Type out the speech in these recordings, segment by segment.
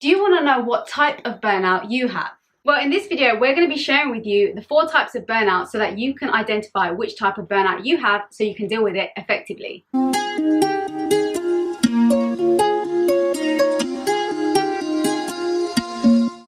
Do you want to know what type of burnout you have? Well, in this video, we're going to be sharing with you the 4 types of burnout so that you can identify which type of burnout you have so you can deal with it effectively.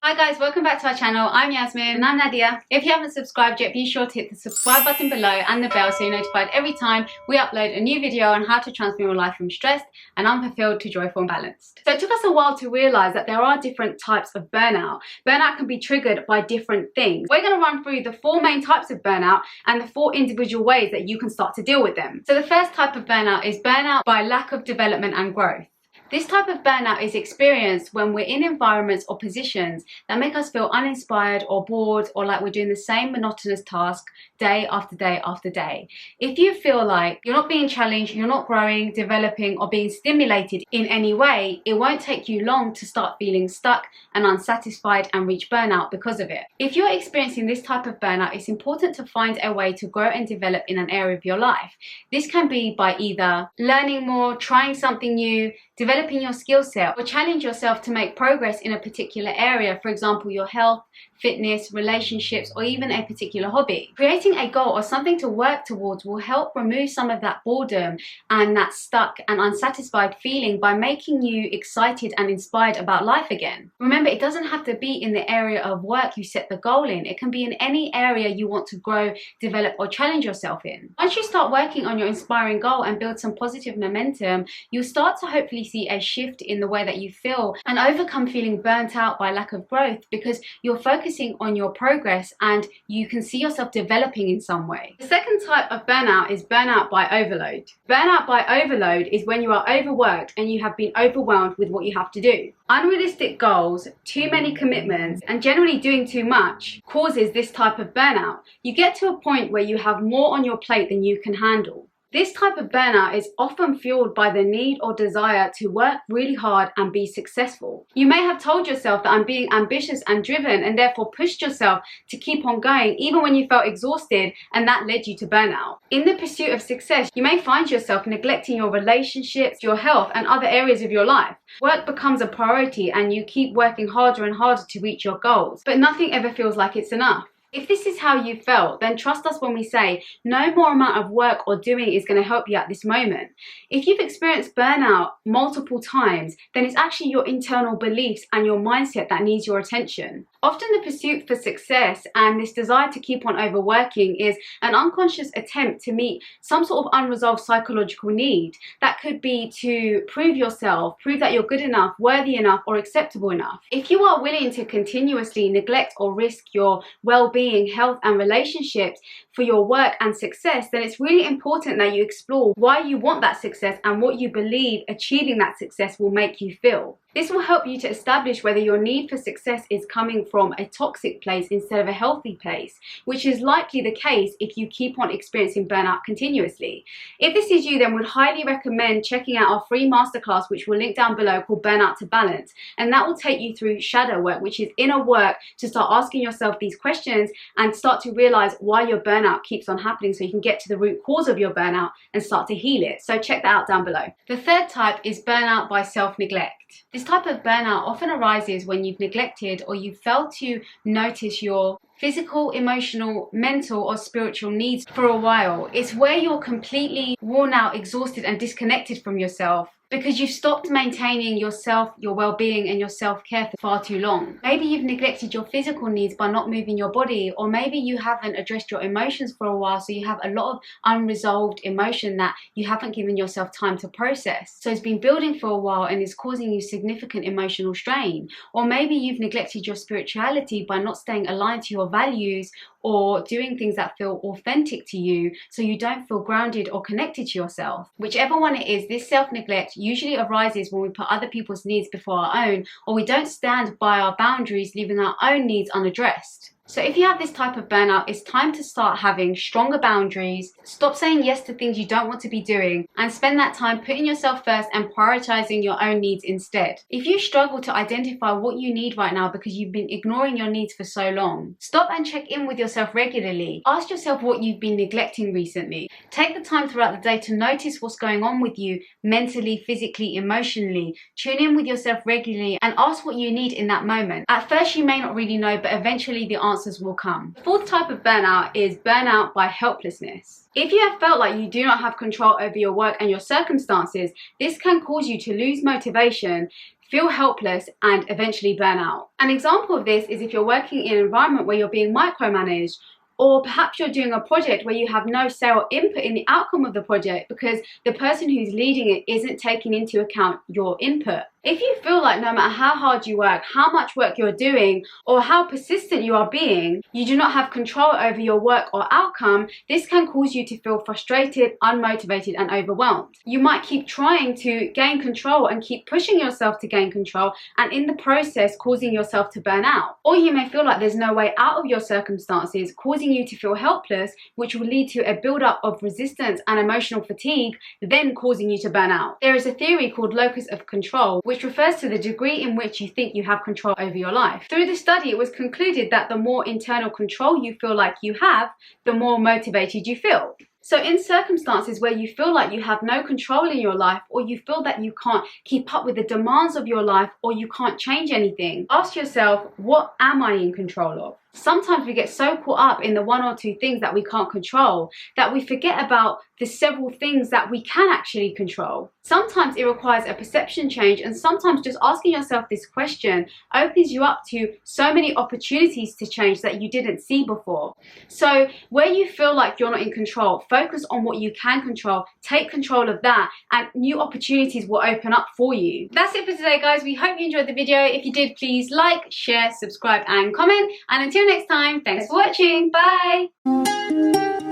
Hi guys, welcome back to our channel. I'm Yasmin and I'm Nadia. If you haven't subscribed yet, be sure to hit the subscribe button below and the bell so you're notified every time we upload a new video on how to transform your life from stressed and unfulfilled to joyful and balanced. So it took us a while to realize that there are different types of burnout. Burnout can be triggered by different things. We're going to run through the 4 main types of burnout and the 4 individual ways that you can start to deal with them. So the first type of burnout is burnout by lack of development and growth. This type of burnout is experienced when we're in environments or positions that make us feel uninspired or bored or like we're doing the same monotonous task day after day after day. If you feel like you're not being challenged, you're not growing, developing, or being stimulated in any way, it won't take you long to start feeling stuck and unsatisfied and reach burnout because of it. If you're experiencing this type of burnout, it's important to find a way to grow and develop in an area of your life. This can be by either learning more, trying something new, developing your skill set, or challenge yourself to make progress in a particular area, for example, your health, fitness, relationships, or even a particular hobby. Creating a goal or something to work towards will help remove some of that boredom and that stuck and unsatisfied feeling by making you excited and inspired about life again. Remember, it doesn't have to be in the area of work you set the goal in. It can be in any area you want to grow, develop, or challenge yourself in. Once you start working on your inspiring goal and build some positive momentum, you'll start to hopefully see a shift in the way that you feel and overcome feeling burnt out by lack of growth because you're focusing on your progress and you can see yourself developing in some way. The second type of burnout is burnout by overload. Burnout by overload is when you are overworked and you have been overwhelmed with what you have to do. Unrealistic goals, too many commitments, and generally doing too much causes this type of burnout. You get to a point where you have more on your plate than you can handle. This type of burnout is often fueled by the need or desire to work really hard and be successful. You may have told yourself that I'm being ambitious and driven and therefore pushed yourself to keep on going even when you felt exhausted, and that led you to burnout. In the pursuit of success, you may find yourself neglecting your relationships, your health, and other areas of your life. Work becomes a priority and you keep working harder and harder to reach your goals, but nothing ever feels like it's enough. If this is how you felt, then trust us when we say no more amount of work or doing is going to help you at this moment. If you've experienced burnout multiple times, then it's actually your internal beliefs and your mindset that needs your attention. Often the pursuit for success and this desire to keep on overworking is an unconscious attempt to meet some sort of unresolved psychological need. That could be to prove yourself, prove that you're good enough, worthy enough, or acceptable enough. If you are willing to continuously neglect or risk your well-being, health, and relationships for your work and success, then it's really important that you explore why you want that success and what you believe achieving that success will make you feel. This will help you to establish whether your need for success is coming from a toxic place instead of a healthy place, which is likely the case if you keep on experiencing burnout continuously. If this is you, then we'd highly recommend checking out our free masterclass, which we'll link down below, called Burnout to Balance. And that will take you through shadow work, which is inner work to start asking yourself these questions and start to realize why your burnout keeps on happening so you can get to the root cause of your burnout and start to heal it. So check that out down below. The third type is burnout by self-neglect. This type of burnout often arises when you've neglected or you fail to notice your physical, emotional, mental, or spiritual needs for a while. It's where you're completely worn out, exhausted, and disconnected from yourself because you've stopped maintaining yourself, your well-being, and your self-care for far too long. Maybe you've neglected your physical needs by not moving your body, or maybe you haven't addressed your emotions for a while, so you have a lot of unresolved emotion that you haven't given yourself time to process. So it's been building for a while and is causing you significant emotional strain. Or maybe you've neglected your spirituality by not staying aligned to your values or doing things that feel authentic to you, so you don't feel grounded or connected to yourself. Whichever one it is, this self-neglect usually arises when we put other people's needs before our own, or we don't stand by our boundaries, leaving our own needs unaddressed. So if you have this type of burnout, it's time to start having stronger boundaries, stop saying yes to things you don't want to be doing, and spend that time putting yourself first and prioritizing your own needs instead. If you struggle to identify what you need right now because you've been ignoring your needs for so long, stop and check in with yourself regularly. Ask yourself what you've been neglecting recently. Take the time throughout the day to notice what's going on with you mentally, physically, emotionally. Tune in with yourself regularly and ask what you need in that moment. At first you may not really know, but eventually the answers will come. The fourth type of burnout is burnout by helplessness. If you have felt like you do not have control over your work and your circumstances, this can cause you to lose motivation, feel helpless, and eventually burn out. An example of this is if you're working in an environment where you're being micromanaged, or perhaps you're doing a project where you have no say or input in the outcome of the project because the person who's leading it isn't taking into account your input. If you feel like no matter how hard you work, how much work you're doing, or how persistent you are being, you do not have control over your work or outcome, this can cause you to feel frustrated, unmotivated, and overwhelmed. You might keep trying to gain control and keep pushing yourself to gain control, and in the process causing yourself to burn out. Or you may feel like there's no way out of your circumstances, causing you to feel helpless, which will lead to a buildup of resistance and emotional fatigue, then causing you to burn out. There is a theory called locus of control, which refers to the degree in which you think you have control over your life. Through the study, it was concluded that the more internal control you feel like you have, the more motivated you feel. So in circumstances where you feel like you have no control in your life, or you feel that you can't keep up with the demands of your life, or you can't change anything, ask yourself, what am I in control of? Sometimes we get so caught up in the one or two things that we can't control that we forget about the several things that we can actually control. Sometimes it requires a perception change, and sometimes just asking yourself this question opens you up to so many opportunities to change that you didn't see before. So where you feel like you're not in control, focus on what you can control, take control of that, and new opportunities will open up for you. That's it for today, guys. We hope you enjoyed the video. If you did, please like, share, subscribe, and comment. And until next time, thanks for watching. Bye.